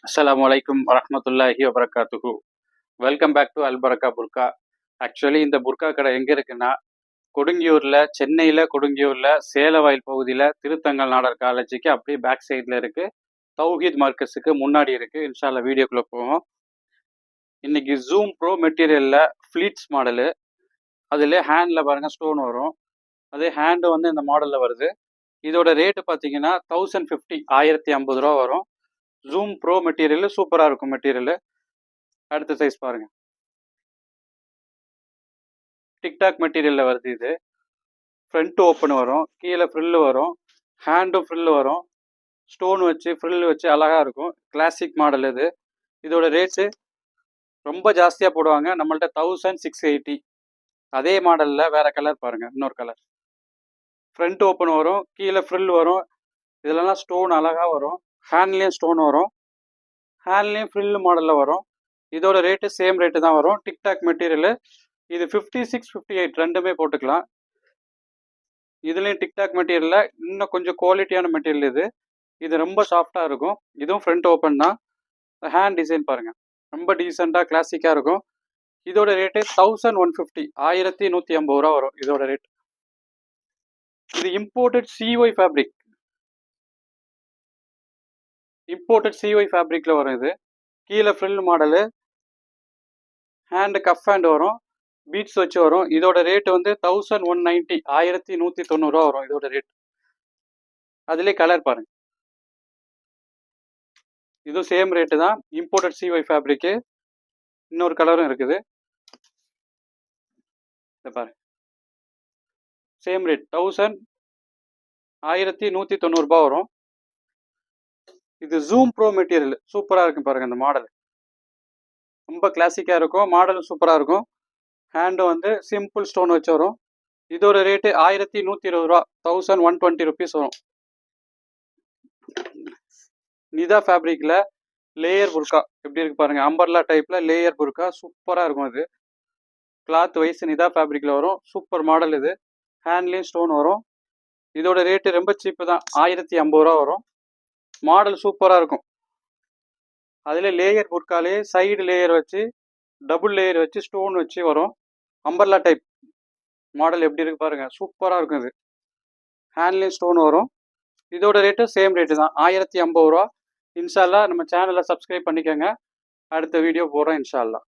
அஸ்ஸலாமு அலைக்கும் வரஹ்மத்துல்லாஹி வபரகாத்துஹு. Welcome back to Al Baraka Burqa. Actually இந்த புர்கா கடை எங்கே இருக்குன்னா, கொடுங்கியூரில், சென்னையில் கொடுங்கியூரில் சேலவாயில் பகுதியில் திருத்தங்கல் நாடர் காலேஜுக்கு அப்படியே பேக் சைடில் இருக்குது. தௌஹீத் மார்க்கஸுக்கு முன்னாடி இருக்குது. இன்ஷால்லா வீடியோக்குள்ளே போவோம். இன்னைக்கு ஜூம் ப்ரோ மெட்டீரியலில் ஃப்ளீட்ஸ் மாடலு, அதில் ஹேண்டில் பாருங்கள் ஸ்டோன் வரும். அதே ஹேண்டு வந்து இந்த மாடலில் வருது. இதோட ரேட்டு பார்த்தீங்கன்னா 1050 1050 வரும். ஜூம் ப்ரோ மெட்டீரியல் சூப்பராக இருக்கும் மெட்டீரியல். அடுத்த சைஸ் பாருங்க, டிக்டாக் மெட்டீரியலில் வருது. இது ஃப்ரண்ட் ஓப்பன் வரும், கீழே ஃப்ரில்லு வரும், ஹேண்டும் ஃப்ரில்லு வரும், ஸ்டோன் வச்சு ஃப்ரில் வச்சு அழகாக இருக்கும். கிளாசிக் மாடல் இது. இதோட ரேட்டு ரொம்ப ஜாஸ்தியாக போடுவாங்க, நம்மள்ட்ட 1680. அதே மாடலில் வேற கலர் பாருங்கள், இன்னொரு கலர். ஃப்ரண்ட் ஓப்பன் வரும், கீழே ஃப்ரில் வரும், இதிலலாம் ஸ்டோன் அழகாக வரும். ஹேண்ட்லேயும் ஸ்டோன் வரும், ஹேண்ட்லேயும் ஃப்ரில் மாடலில் வரும். இதோட ரேட்டு சேம் ரேட்டு தான் வரும். டிக்டாக் மெட்டீரியலு இது 56 58 ரெண்டுமே போட்டுக்கலாம். இதுலேயும் டிக்டாக் மெட்டீரியலில் இன்னும் கொஞ்சம் குவாலிட்டியான மெட்டீரியல் இது. இது ரொம்ப சாஃப்டாக இருக்கும். இதுவும் ஃப்ரண்ட் ஓப்பன் தான். ஹேண்ட் டிசைன் பாருங்கள், ரொம்ப டீசெண்டாக கிளாசிக்காக இருக்கும். இதோட ரேட்டு 1150 1150 வரும் இதோட ரேட். இது imported CY fabric, imported CY ஃபேப்ரிக்கில் வரும் இது. கீழே frill model, hand cuff hand வரும், பீட்ஸ் வச்சு வரும். இதோட ரேட்டு வந்து 1190 1190 வரும் இதோட ரேட். அதுலேயே கலர் பாருங்க, இதுவும் சேம் ரேட்டு தான், இம்போர்ட்டட் சிஒய் ஃபேப்ரிக்கு. இன்னொரு கலரும் இருக்குது, இதை பாருங்க. சேம் ரேட் 1190 வரும். இது ஜூம் ப்ரோ மெட்டீரியல் சூப்பராக இருக்கும் பாருங்க. இந்த மாடல் ரொம்ப கிளாசிக்காக இருக்கும், மாடலும் சூப்பராக இருக்கும். ஹேண்டும் வந்து சிம்பிள் ஸ்டோன் வச்சு வரும். இதோட ரேட்டு 1120 ரூபா, 1120 ருபீஸ் வரும். நிதா ஃபேப்ரிக்கில் லேயர் புர்கா எப்படி இருக்கு பாருங்க, அம்பர்லா டைப்பில் லேயர் புர்கா சூப்பராக இருக்கும். இது கிளாத் வைஸ் நிதா ஃபேப்ரிக்கில் வரும். சூப்பர் மாடல் இது. ஹேண்ட்லேயும் ஸ்டோன் வரும். இதோட ரேட்டு ரொம்ப சீப்பு தான், 1050 ரூபா வரும். மாடல் சூப்பராக இருக்கும். அதில் லேயர் புர்காலே சைடு லேயர் வச்சு, டபுள் லேயர் வச்சு, ஸ்டோன் வச்சு வரும். அம்பர்லா டைப் மாடல் எப்படி இருக்கு பாருங்க, சூப்பராக இருக்கும். இது ஹேண்ட்லேயும் ஸ்டோன் வரும். இதோட ரேட்டு சேம் ரேட்டு தான், 1050 ரூபா. இன்ஷா அல்லாஹ் நம்ம சேனலை சப்ஸ்கிரைப் பண்ணிக்கோங்க. அடுத்த வீடியோ போடுறோம் இன்ஷா அல்லாஹ்.